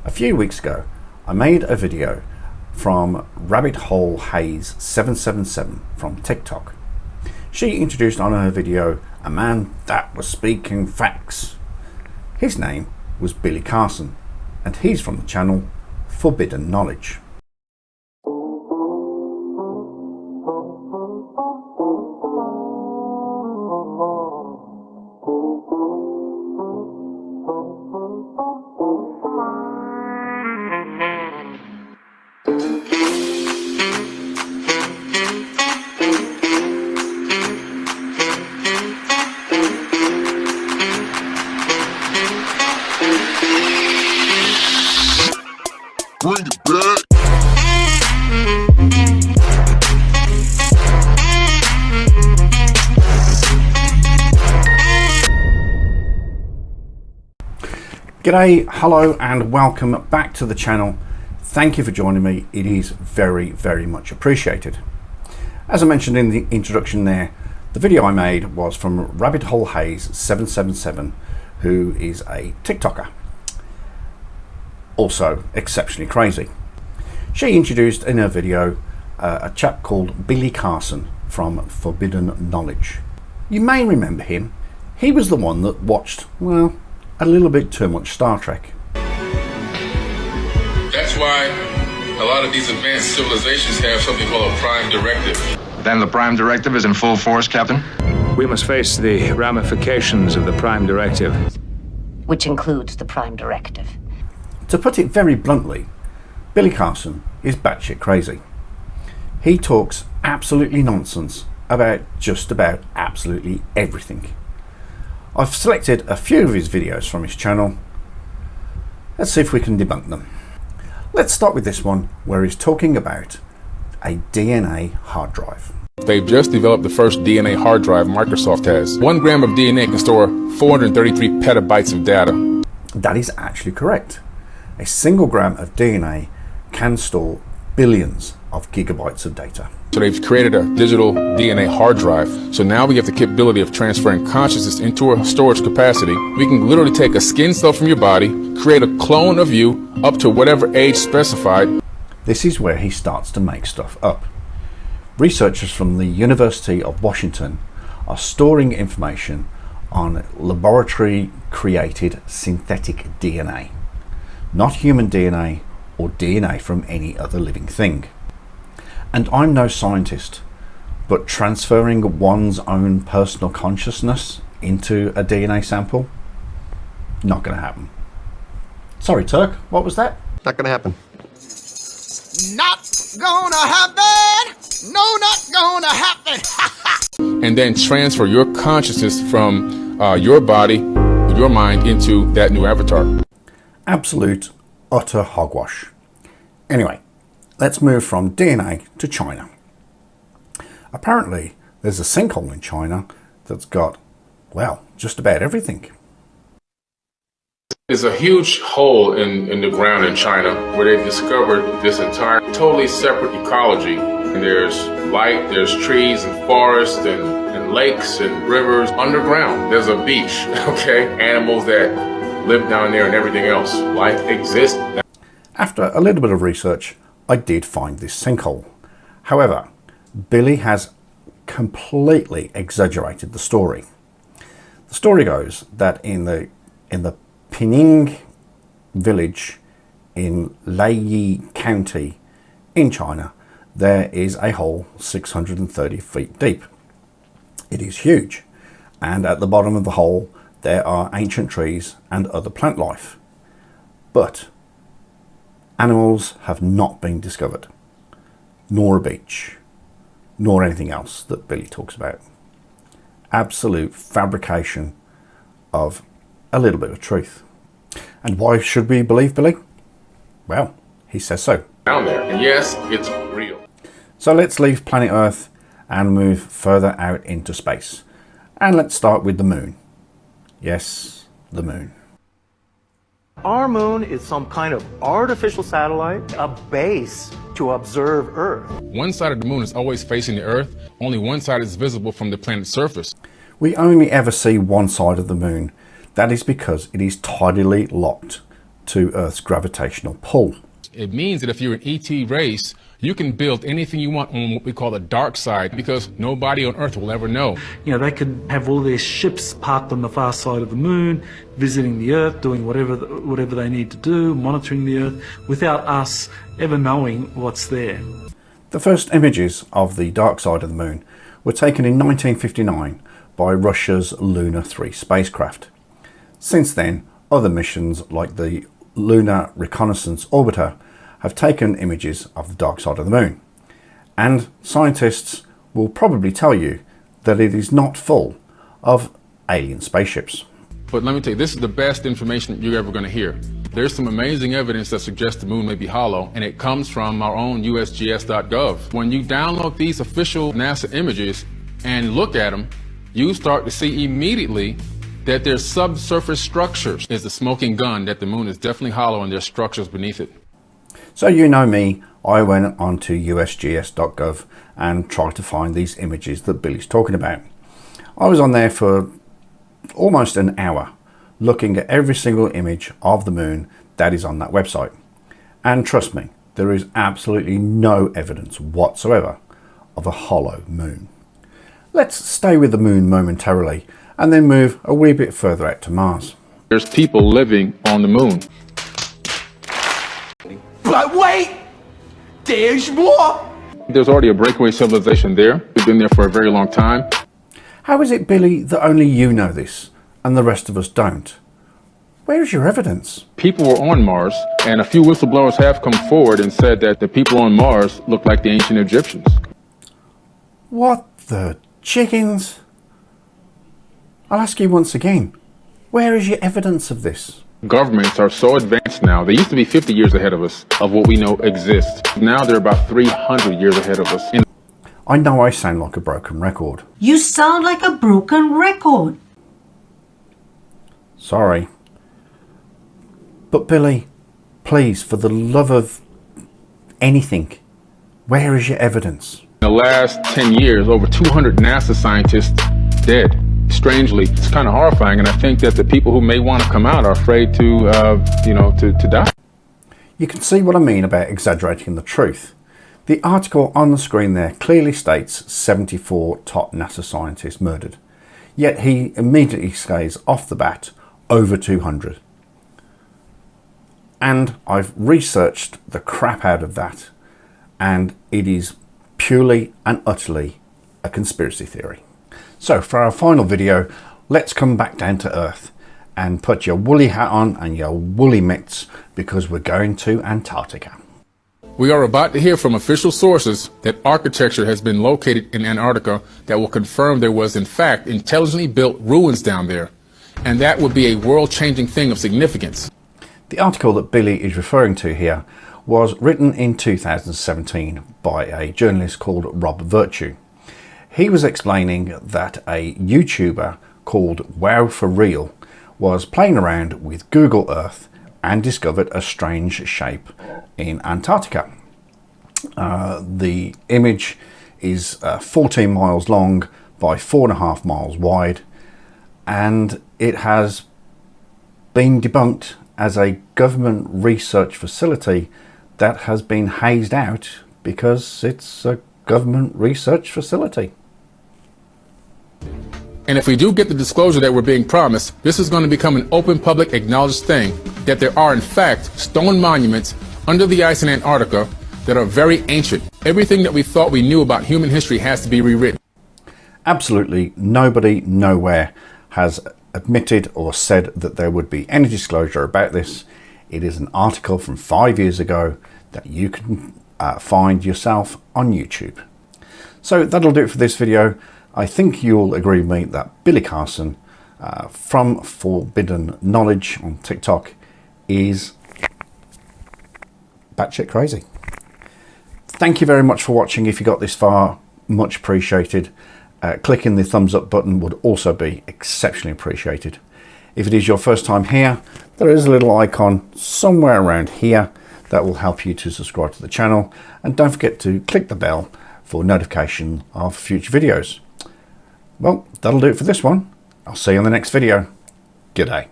A few weeks ago, I made a video from Rabbit Hole Haze 777 from TikTok. She introduced on her video a man that was speaking facts. His name was Billy Carson, and he's from the channel Forbidden Knowledge. Bring it back. G'day, hello and welcome back to the channel. Thank you for joining me. It is very much appreciated. As I mentioned in the introduction there, the video I made was from Rabbit Hole Haze 777, who is a TikToker. Also exceptionally crazy. She introduced in her video a chap called Billy Carson from Forbidden Knowledge. You may remember him. He was the one that watched, well, a little bit too much Star Trek. That's why a lot of these advanced civilizations have something called a prime directive. Then the prime directive is in full force, Captain? We must face the ramifications of the prime directive. Which includes the prime directive. To put it very bluntly, Billy Carson is batshit crazy. He talks absolutely nonsense about just about absolutely everything. I've selected a few of his videos from his channel. Let's see if we can debunk them. Let's start with this one where he's talking about a DNA hard drive. They've just developed the first DNA hard drive Microsoft has. 1 gram of DNA can store 433 petabytes of data. That is actually correct. A single gram of DNA can store billions of gigabytes of data. So they've created a digital DNA hard drive. So now we have the capability of transferring consciousness into a storage capacity. We can literally take a skin cell from your body, create a clone of you up to whatever age specified. This is where he starts to make stuff up. Researchers from the University of Washington are storing information on laboratory created synthetic DNA. Not human DNA or DNA from any other living thing. And I'm no scientist, but transferring one's own personal consciousness into a DNA sample, not going to happen. Sorry, Turk, what was that? Not gonna happen. Not gonna happen! No, not gonna happen! And then transfer your consciousness from your body, your mind into that new avatar. Absolute, utter hogwash. Anyway, let's move from DNA to China. Apparently, there's a sinkhole in China that's got, well, just about everything. There's a huge hole in the ground in China where they discovered this entire totally separate ecology. And there's light, there's trees and forests and lakes and rivers underground. There's a beach, okay? Animals that live down there and everything else. Life exists. After a little bit of research, I did find this sinkhole. However, Billy has completely exaggerated the story. The story goes that in the Pining village in Laiyi County in China, there is a hole 630 feet deep. It is huge, and at the bottom of the hole there are ancient trees and other plant life. But animals have not been discovered, nor a beach, nor anything else that Billy talks about. Absolute fabrication of a little bit of truth. And why should we believe Billy? Well, he says so. Down there. And yes, it's real. So let's leave planet Earth and move further out into space. And let's start with the moon. Yes, the moon. Our moon is some kind of artificial satellite, a base to observe Earth. One side of the moon is always facing the Earth. Only one side is visible from the planet's surface. We only ever see one side of the moon. That is because it is tidally locked to Earth's gravitational pull. It means that if you're an ET race, you can build anything you want on what we call the dark side, because nobody on Earth will ever know. You know, they could have all their ships parked on the far side of the moon, visiting the Earth, doing whatever they need to do, monitoring the Earth, without us ever knowing what's there. The first images of the dark side of the moon were taken in 1959 by Russia's Luna 3 spacecraft. Since then, other missions like the Lunar Reconnaissance Orbiter have taken images of the dark side of the moon, and scientists will probably tell you that it is not full of alien spaceships. But let me tell you, this is the best information you're ever going to hear. There's some amazing evidence that suggests the moon may be hollow, and it comes from our own USGS.gov. When you download these official NASA images and look at them, you start to see immediately that there's subsurface structures. It's the smoking gun that the moon is definitely hollow and there's structures beneath it. So you know me, I went onto USGS.gov and tried to find these images that Billy's talking about. I was on there for almost an hour looking at every single image of the moon that is on that website. And trust me, there is absolutely no evidence whatsoever of a hollow moon. Let's stay with the moon momentarily and then move a wee bit further out to Mars. There's people living on the moon. But wait, there's more. There's already a breakaway civilization there. We've been there for a very long time. How is it, Billy, that only you know this and the rest of us don't? Where is your evidence? People were on Mars, and a few whistleblowers have come forward and said that the people on Mars look like the ancient Egyptians. What the chickens? I'll ask you once again, where is your evidence of this? Governments are so advanced now. They used to be 50 years ahead of us of what we know exists. Now they're about 300 years ahead of us. I know I sound like a broken record. You sound like a broken record. Sorry. But Billy, please, for the love of anything, where is your evidence? In the last 10 years, over 200 NASA scientists dead. Strangely, it's kind of horrifying, and I think that the people who may want to come out are afraid to die. You can see what I mean about exaggerating the truth. The article on the screen there clearly states 74 top NASA scientists murdered, yet he immediately says off the bat over 200. And I've researched the crap out of that, and it is purely and utterly a conspiracy theory. So for our final video, let's come back down to Earth and put your woolly hat on and your woolly mitts, because we're going to Antarctica. We are about to hear from official sources that architecture has been located in Antarctica that will confirm there was in fact intelligently built ruins down there. And that would be a world-changing thing of significance. The article that Billy is referring to here was written in 2017 by a journalist called Rob Virtue. He was explaining that a YouTuber called Wow for Real was playing around with Google Earth and discovered a strange shape in Antarctica. The image is 14 miles long by 4.5 miles wide, and it has been debunked as a government research facility that has been hazed out because it's a government research facility. And if we do get the disclosure that we're being promised, this is going to become an open, public, acknowledged thing that there are, in fact, stone monuments under the ice in Antarctica that are very ancient. Everything that we thought we knew about human history has to be rewritten. Absolutely nobody nowhere has admitted or said that there would be any disclosure about this. It is an article from 5 years ago that you can find yourself on YouTube. So that'll do it for this video. I think you'll agree with me that Billy Carson from Forbidden Knowledge on TikTok is batshit crazy. Thank you very much for watching. If you got this far, much appreciated. Clicking the thumbs up button would also be exceptionally appreciated. If it is your first time here, there is a little icon somewhere around here that will help you to subscribe to the channel, and don't forget to click the bell for notification of future videos. Well, that'll do it for this one. I'll see you on the next video. Good day.